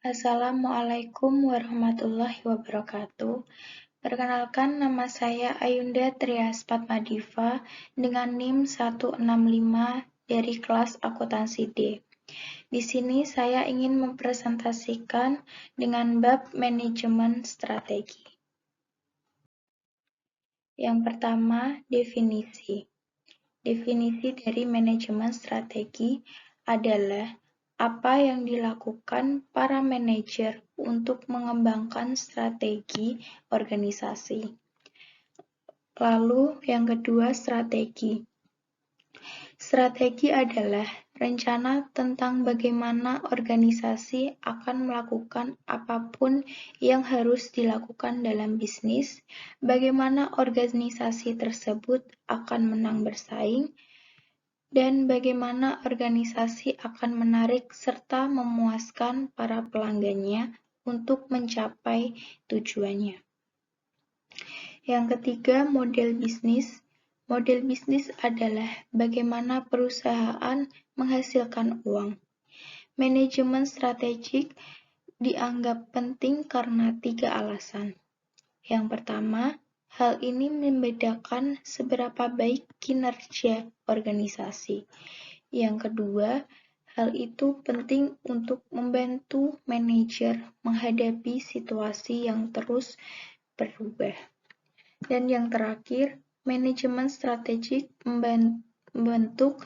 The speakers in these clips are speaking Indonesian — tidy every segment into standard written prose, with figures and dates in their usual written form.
Assalamualaikum warahmatullahi wabarakatuh. Perkenalkan, nama saya Ayunda Trias Patmadiva dengan NIM 165 dari kelas akuntansi D. Di sini saya ingin mempresentasikan dengan bab manajemen strategi. Yang pertama, definisi. Definisi dari manajemen strategi adalah apa yang dilakukan para manajer untuk mengembangkan strategi organisasi. Lalu yang kedua, strategi. Strategi adalah rencana tentang bagaimana organisasi akan melakukan apapun yang harus dilakukan dalam bisnis, bagaimana organisasi tersebut akan menang bersaing, dan bagaimana organisasi akan menarik serta memuaskan para pelanggannya untuk mencapai tujuannya. Yang ketiga, model bisnis. Model bisnis adalah bagaimana perusahaan menghasilkan uang. Manajemen strategik dianggap penting karena 3 alasan. Yang pertama, hal ini membedakan seberapa baik kinerja organisasi. Yang kedua, hal itu penting untuk membantu manajer menghadapi situasi yang terus berubah. Dan yang terakhir, manajemen strategik membentuk,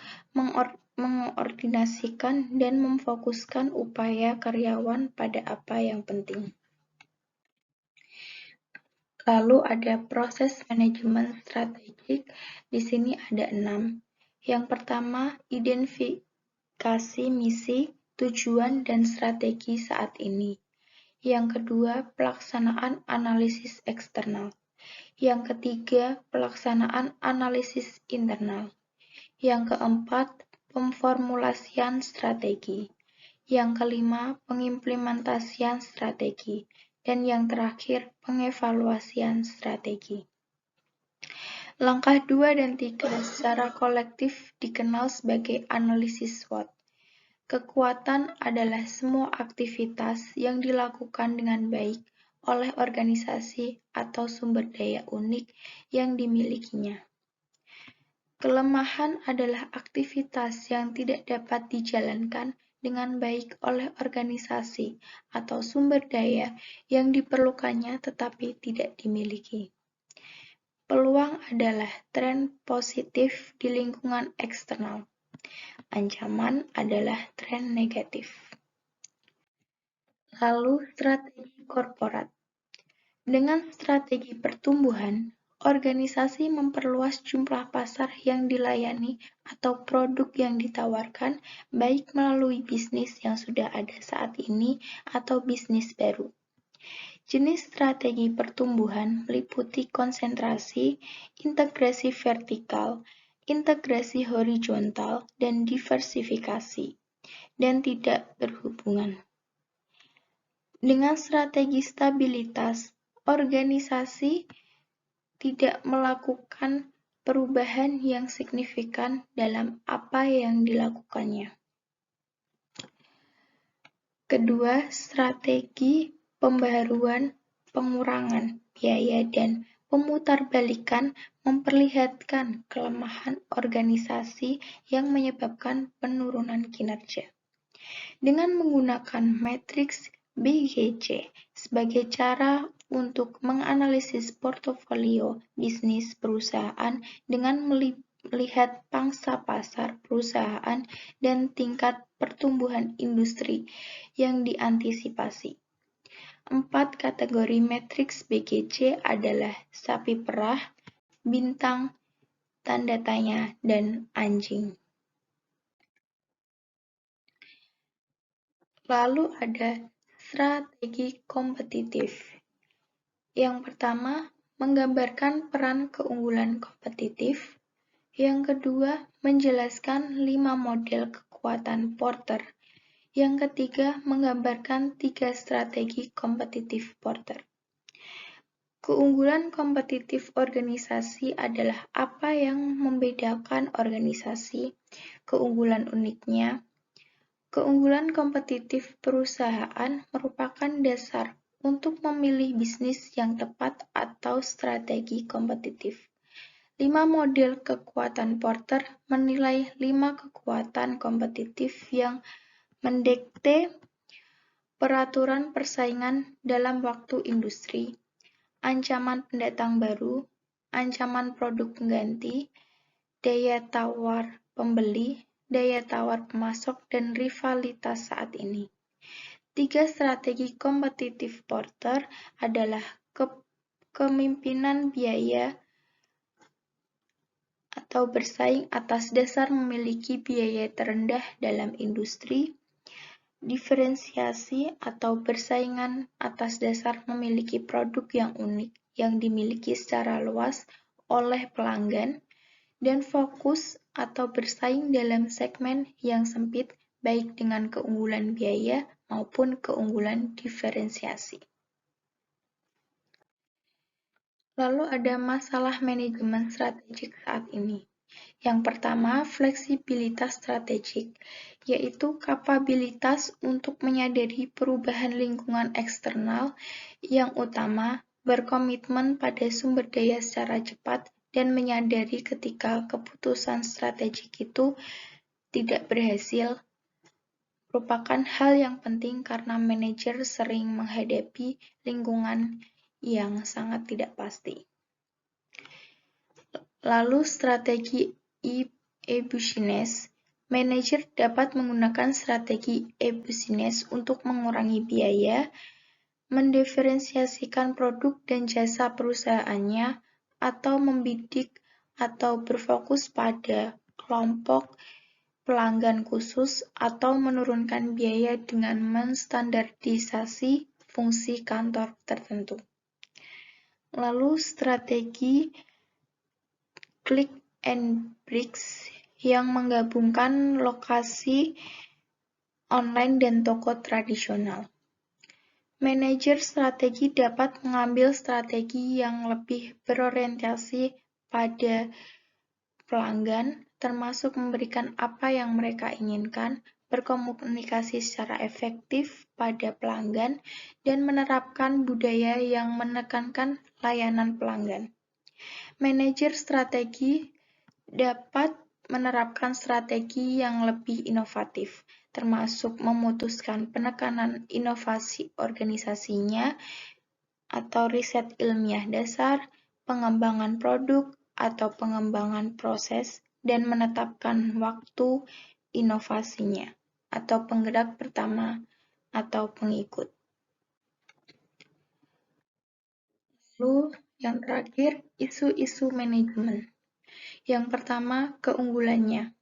mengordinasikan, dan memfokuskan upaya karyawan pada apa yang penting. Lalu ada proses manajemen strategik, di sini ada 6. Yang pertama, identifikasi misi, tujuan, dan strategi saat ini. Yang kedua, pelaksanaan analisis eksternal. Yang ketiga, pelaksanaan analisis internal. Yang keempat, pemformulasian strategi. Yang kelima, pengimplementasian strategi. Dan yang terakhir, pengevaluasian strategi. Langkah 2 dan 3 secara kolektif dikenal sebagai analisis SWOT. Kekuatan adalah semua aktivitas yang dilakukan dengan baik oleh organisasi atau sumber daya unik yang dimilikinya. Kelemahan adalah aktivitas yang tidak dapat dijalankan dengan baik oleh organisasi atau sumber daya yang diperlukannya tetapi tidak dimiliki. Peluang adalah tren positif di lingkungan eksternal. Ancaman adalah tren negatif. Lalu, strategi korporat. Dengan strategi pertumbuhan, organisasi memperluas jumlah pasar yang dilayani atau produk yang ditawarkan, baik melalui bisnis yang sudah ada saat ini atau bisnis baru. Jenis strategi pertumbuhan meliputi konsentrasi, integrasi vertikal, integrasi horizontal, dan diversifikasi, dan tidak berhubungan. Dengan strategi stabilitas, organisasi tidak melakukan perubahan yang signifikan dalam apa yang dilakukannya. Kedua, strategi pembaharuan, pengurangan biaya, dan pemutarbalikan memperlihatkan kelemahan organisasi yang menyebabkan penurunan kinerja. Dengan menggunakan matriks BGC sebagai cara untuk menganalisis portofolio bisnis perusahaan dengan melihat pangsa pasar perusahaan dan tingkat pertumbuhan industri yang diantisipasi. 4 kategori matriks BGC adalah sapi perah, bintang, tanda tanya, dan anjing. Lalu ada strategi kompetitif. Yang pertama, menggambarkan peran keunggulan kompetitif. Yang kedua, menjelaskan 5 model kekuatan Porter. Yang ketiga, menggambarkan 3 strategi kompetitif Porter. Keunggulan kompetitif organisasi adalah apa yang membedakan organisasi, keunggulan uniknya, Keunggulan kompetitif perusahaan merupakan dasar untuk memilih bisnis yang tepat atau strategi kompetitif. 5 model kekuatan Porter menilai 5 kekuatan kompetitif yang mendikte peraturan persaingan dalam waktu industri, ancaman pendatang baru, ancaman produk pengganti, daya tawar pembeli, daya tawar pemasok, dan rivalitas saat ini. 3 strategi kompetitif Porter adalah kepemimpinan biaya atau bersaing atas dasar memiliki biaya terendah dalam industri, diferensiasi atau bersaingan atas dasar memiliki produk yang unik yang dimiliki secara luas oleh pelanggan, dan fokus atau bersaing dalam segmen yang sempit baik dengan keunggulan biaya maupun keunggulan diferensiasi. Lalu ada masalah manajemen strategik saat ini. Yang pertama, fleksibilitas strategik, yaitu kapabilitas untuk menyadari perubahan lingkungan eksternal yang utama, berkomitmen pada sumber daya secara cepat, dan menyadari ketika keputusan strategik itu tidak berhasil, merupakan hal yang penting karena manajer sering menghadapi lingkungan yang sangat tidak pasti. Lalu strategi e-business. Manajer dapat menggunakan strategi e-business untuk mengurangi biaya, mendiferensiasikan produk dan jasa perusahaannya, atau membidik atau berfokus pada kelompok pelanggan khusus, atau menurunkan biaya dengan menstandardisasi fungsi kantor tertentu. Lalu strategi Click and Bricks yang menggabungkan lokasi online dan toko tradisional. Manajer strategi dapat mengambil strategi yang lebih berorientasi pada pelanggan, termasuk memberikan apa yang mereka inginkan, berkomunikasi secara efektif pada pelanggan, dan menerapkan budaya yang menekankan layanan pelanggan. Manajer strategi dapat menerapkan strategi yang lebih inovatif, termasuk memutuskan penekanan inovasi organisasinya atau riset ilmiah dasar, pengembangan produk, atau pengembangan proses, dan menetapkan waktu inovasinya, atau penggerak pertama atau pengikut. Lalu yang terakhir, isu-isu manajemen. Yang pertama, keunggulannya,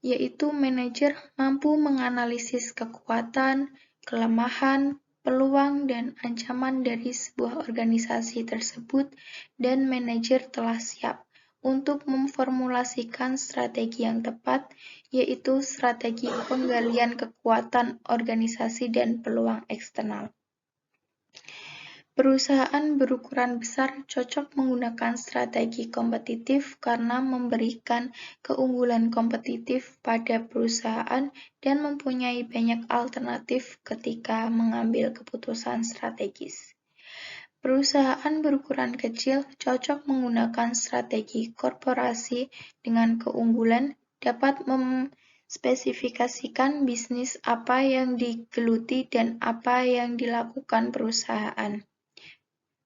yaitu manajer mampu menganalisis kekuatan, kelemahan, peluang, dan ancaman dari sebuah organisasi tersebut, dan manajer telah siap untuk memformulasikan strategi yang tepat, yaitu strategi penggalian kekuatan organisasi dan peluang eksternal. Perusahaan berukuran besar cocok menggunakan strategi kompetitif karena memberikan keunggulan kompetitif pada perusahaan dan mempunyai banyak alternatif ketika mengambil keputusan strategis. Perusahaan berukuran kecil cocok menggunakan strategi korporasi dengan keunggulan dapat memspesifikasikan bisnis apa yang digeluti dan apa yang dilakukan perusahaan.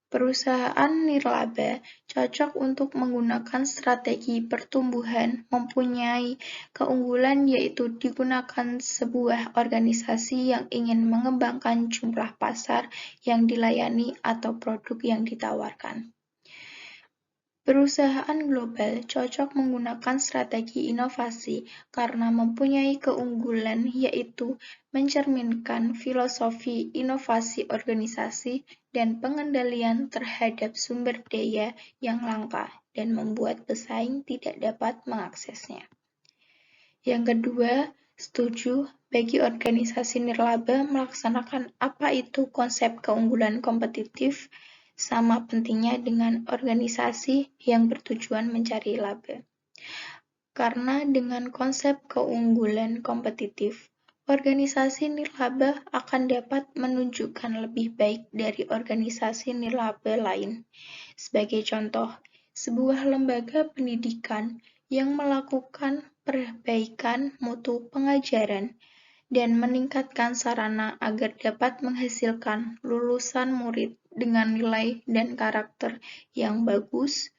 Perusahaan nirlaba cocok untuk menggunakan strategi pertumbuhan mempunyai keunggulan yaitu digunakan sebuah organisasi yang ingin mengembangkan jumlah pasar yang dilayani atau produk yang ditawarkan. Perusahaan global cocok menggunakan strategi inovasi karena mempunyai keunggulan yaitu mencerminkan filosofi inovasi organisasi dan pengendalian terhadap sumber daya yang langka dan membuat pesaing tidak dapat mengaksesnya. Yang kedua, setuju bagi organisasi nirlaba melaksanakan apa itu konsep keunggulan kompetitif sama pentingnya dengan organisasi yang bertujuan mencari laba. Karena dengan konsep keunggulan kompetitif, Organisasi nirlaba akan dapat menunjukkan lebih baik dari organisasi nirlaba lain. Sebagai contoh, sebuah lembaga pendidikan yang melakukan perbaikan mutu pengajaran dan meningkatkan sarana agar dapat menghasilkan lulusan murid dengan nilai dan karakter yang bagus,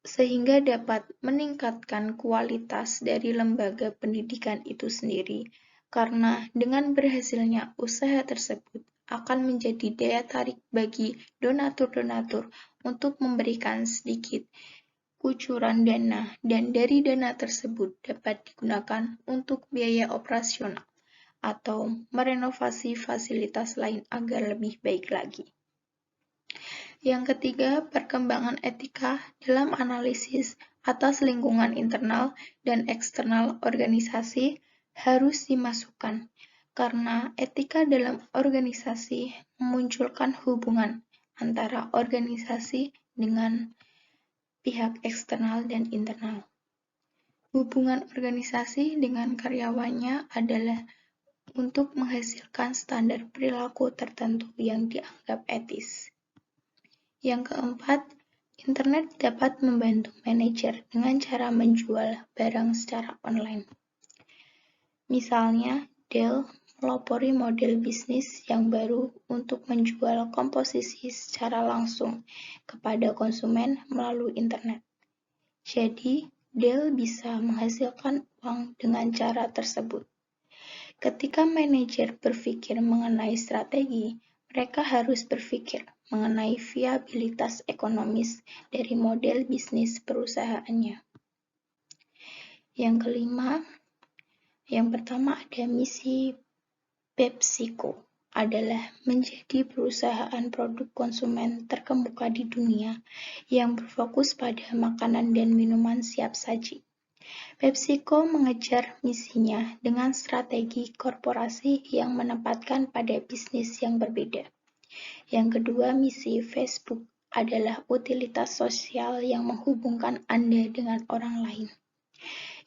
sehingga dapat meningkatkan kualitas dari lembaga pendidikan itu sendiri, karena dengan berhasilnya usaha tersebut akan menjadi daya tarik bagi donatur-donatur untuk memberikan sedikit kucuran dana, dan dari dana tersebut dapat digunakan untuk biaya operasional atau merenovasi fasilitas lain agar lebih baik lagi. Yang ketiga, perkembangan etika dalam analisis atas lingkungan internal dan eksternal organisasi harus dimasukkan, karena etika dalam organisasi memunculkan hubungan antara organisasi dengan pihak eksternal dan internal. Hubungan organisasi dengan karyawannya adalah untuk menghasilkan standar perilaku tertentu yang dianggap etis. Yang keempat, internet dapat membantu manajer dengan cara menjual barang secara online. Misalnya, Dell melopori model bisnis yang baru untuk menjual komposisi secara langsung kepada konsumen melalui internet. Jadi, Dell bisa menghasilkan uang dengan cara tersebut. Ketika manajer berpikir mengenai strategi, mereka harus berpikir mengenai viabilitas ekonomis dari model bisnis perusahaannya. Yang kelima, yang pertama ada misi PepsiCo adalah menjadi perusahaan produk konsumen terkemuka di dunia yang berfokus pada makanan dan minuman siap saji. PepsiCo mengejar misinya dengan strategi korporasi yang menempatkan pada bisnis yang berbeda. Yang kedua, misi Facebook adalah utilitas sosial yang menghubungkan Anda dengan orang lain.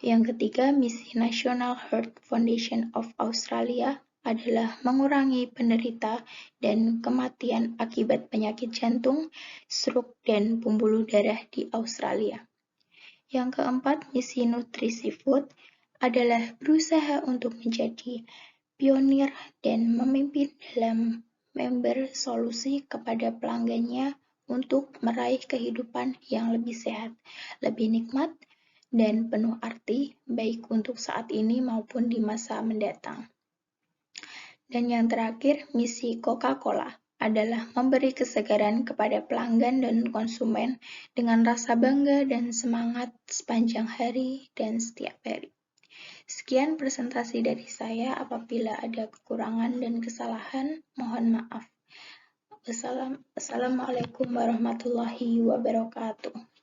Yang ketiga, misi National Heart Foundation of Australia adalah mengurangi penderita dan kematian akibat penyakit jantung, stroke, dan pembuluh darah di Australia. Yang keempat, misi Nutrisi Food adalah berusaha untuk menjadi pionir dan memimpin dalam member solusi kepada pelanggannya untuk meraih kehidupan yang lebih sehat, lebih nikmat, dan penuh arti, baik untuk saat ini maupun di masa mendatang. Dan yang terakhir, misi Coca-Cola adalah memberi kesegaran kepada pelanggan dan konsumen dengan rasa bangga dan semangat sepanjang hari dan setiap hari. Sekian presentasi dari saya. Apabila ada kekurangan dan kesalahan, mohon maaf. Wassalamualaikum warahmatullahi wabarakatuh.